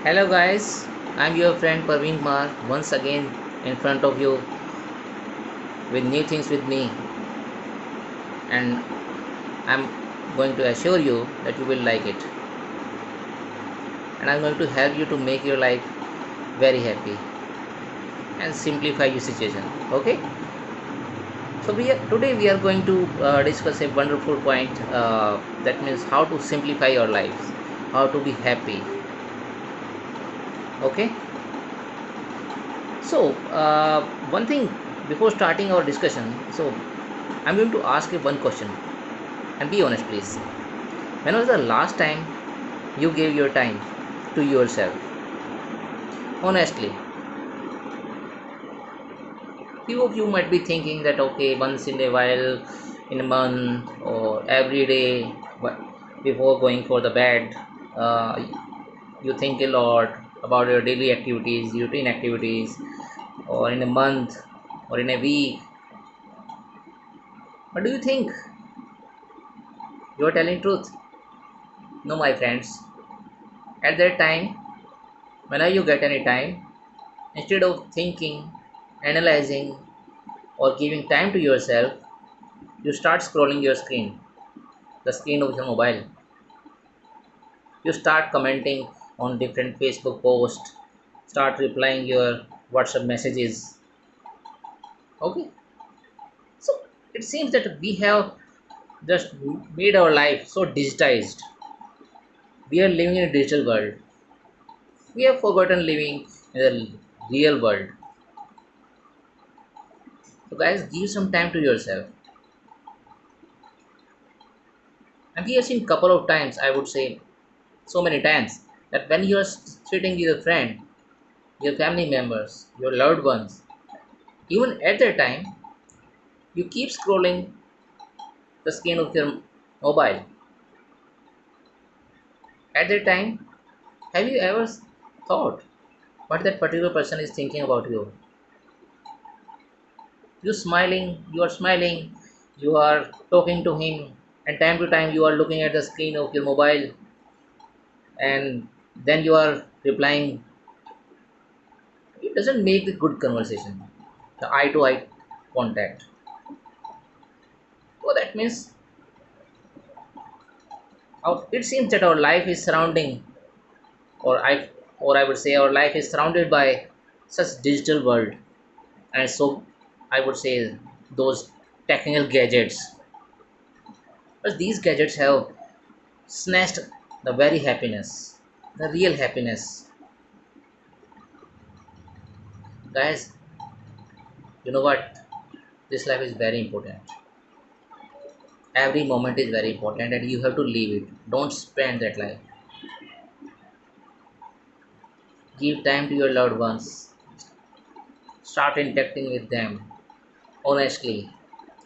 Hello guys, I'm your friend Parveen Kumar once again in front of you with new things with me, and I'm going to assure you that you will like it, and I'm going to help you to make your life very happy and simplify your situation. Okay, so today we are going to discuss a wonderful point, that means how to simplify your lives, how to be happy. Okay, so one thing before starting our discussion, so I'm going to ask you one question. And be honest, please. When was the last time you gave your time to yourself? Honestly, few of you might be thinking that okay, once in a while, in a month, or every day, but before going for the bed, uh, you think a lot about your daily activities, routine activities, or in a month, or in a week. But do you think you are telling truth? No, my friends. At that time, whenever you get any time, instead of thinking, analyzing, or giving time to yourself, you start scrolling your screen, the screen of your mobile. You start commenting on different Facebook posts, start replying your WhatsApp messages. Okay, so it seems that we have just made our life so digitized. We are living in a digital world. We have forgotten living in the real world. So, guys, give some time to yourself. And we have seen couple of times, I would say so many times, that when you are sitting with a friend, your family members, your loved ones, even at that time, you keep scrolling the screen of your mobile. At that time, have you ever thought what that particular person is thinking about you? You are smiling, you are talking to him, and time to time you are looking at the screen of your mobile, and then you are replying. It doesn't make the good conversation, the eye to eye contact. So that means it seems that our life is surrounding, or I would say our life is surrounded by such digital world, and so I would say those technical gadgets. But these gadgets have snatched the very happiness, the real happiness. Guys, you know what? This life is very important. Every moment is very important, and you have to live it. Don't spend that life. Give time to your loved ones. Start interacting with them honestly,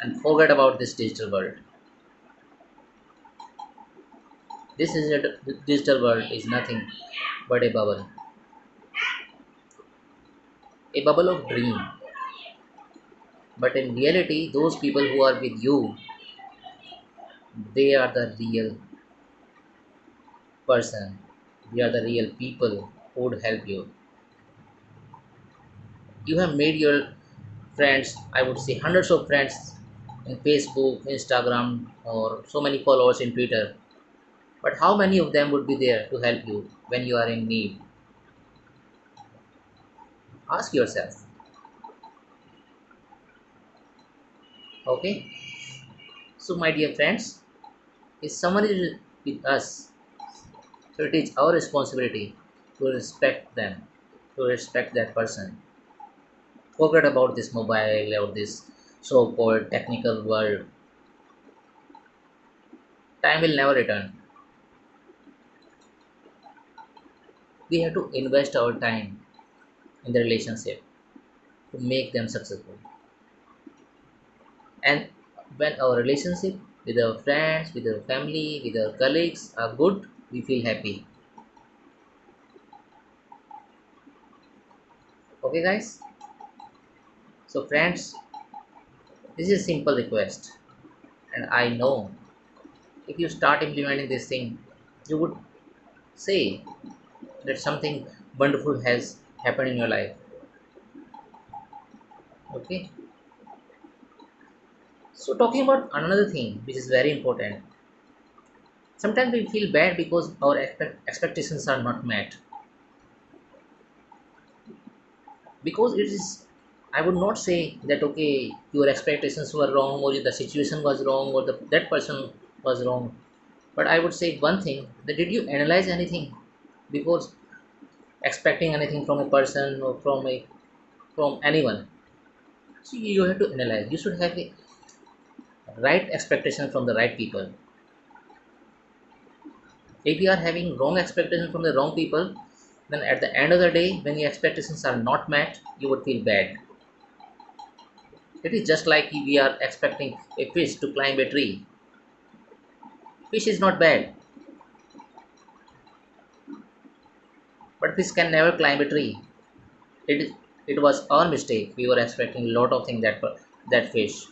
and forget about this digital world. This digital world is nothing but a bubble of dream. But in reality, those people who are with you, they are the real person. They are the real people who would help you. You have made your friends, I would say hundreds of friends in Facebook, Instagram, or so many followers in Twitter. But how many of them would be there to help you when you are in need? Ask yourself. Okay? So, my dear friends, if someone is with us, so it is our responsibility to respect them, to respect that person. Forget about this mobile or this so called technical world. Time will never return. We have to invest our time in the relationship to make them successful. And when our relationship with our friends, with our family, with our colleagues are good, we feel happy. Okay, guys? So, friends, this is a simple request, and I know if you start implementing this thing, you would say that something wonderful has happened in your life. Okay, so talking about another thing which is very important, sometimes we feel bad because our expectations are not met, because it is, I would not say that okay, your expectations were wrong or the situation was wrong or that person was wrong, but I would say one thing, that did you analyze anything before expecting anything from a person or from anyone? So you have to analyze, you should have a right expectation from the right people. If you are having wrong expectations from the wrong people, then at the end of the day when your expectations are not met, you would feel bad. It is just like we are expecting a fish to climb a tree. Fish is not bad, but fish can never climb a tree. It is, it was our mistake. We were expecting a lot of things that fish.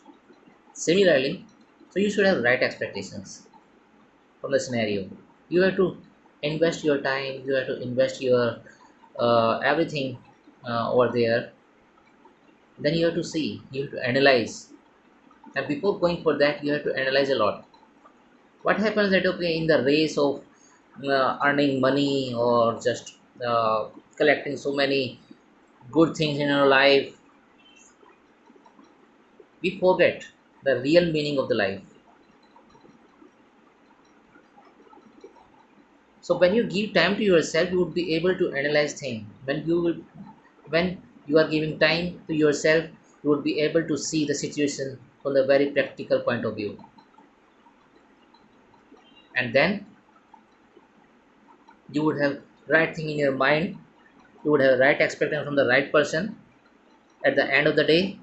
Similarly, so you should have right expectations from the scenario. You have to invest your time. You have to invest your everything over there. Then you have to see. You have to analyze. And before going for that, you have to analyze a lot. What happens that okay, in the race of earning money or just collecting so many good things in our life, we forget the real meaning of the life. So when you give time to yourself, you would be able to analyze things. When you are giving time to yourself, you would be able to see the situation from the very practical point of view. And then you would have right thing in your mind, you would have right expectation from the right person. At the end of the day,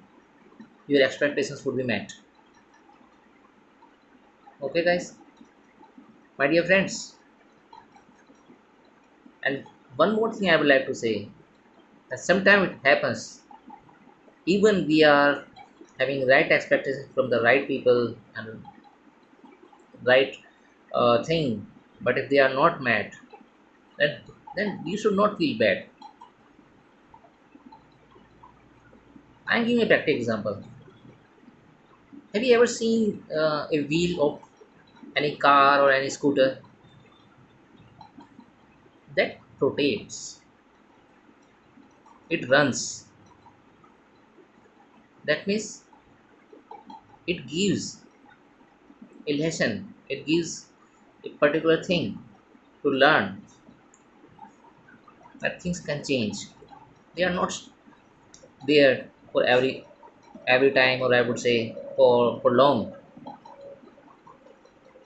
your expectations would be met. Okay guys, my dear friends, and one more thing I would like to say, that sometimes it happens, even we are having right expectations from the right people and right thing, but if they are not met, then you should not feel bad. I'm giving a practical example. Have you ever seen a wheel of any car or any scooter that rotates? It runs. That means it gives a lesson. It gives a particular thing to learn, that things can change. They are not there for every time, or I would say for long.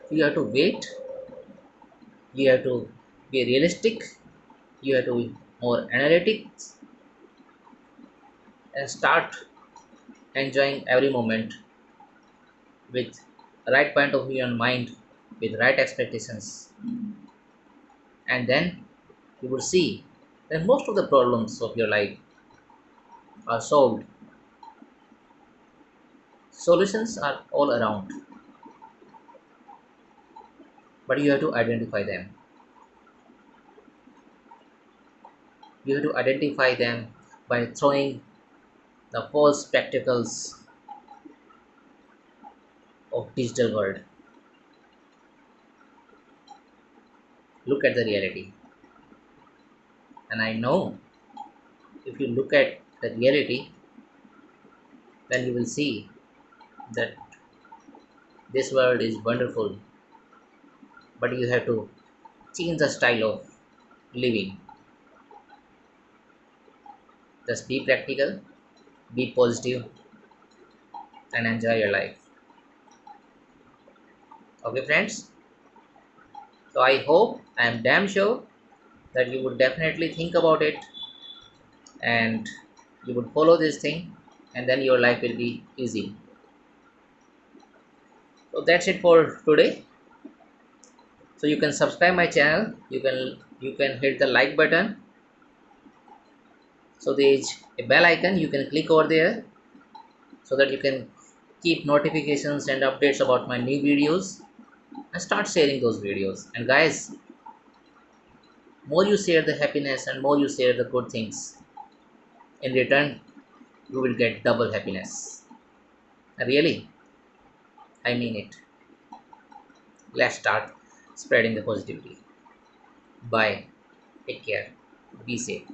You have to wait, you have to be realistic, you have to be more analytic and start enjoying every moment with right point of view in mind, with right expectations, and then you will see that most of the problems of your life are solved. Solutions are all around, but you have to identify them. You have to identify them by throwing the false spectacles of digital world. Look at the reality. And I know if you look at the reality, then you will see that this world is wonderful, but you have to change the style of living. Just be practical, be positive, and enjoy your life. Okay, friends? So I hope, I am damn sure that you would definitely think about it and you would follow this thing, and then your life will be easy. So that's it for today. So you can subscribe my channel, you can hit the like button. So there is a bell icon, you can click over there so that you can keep notifications and updates about my new videos, and start sharing those videos. And guys, More you share the happiness and more you share the good things, in return, you will get double happiness. Really, I mean it. Let's start spreading the positivity. Bye. Take care. Be safe.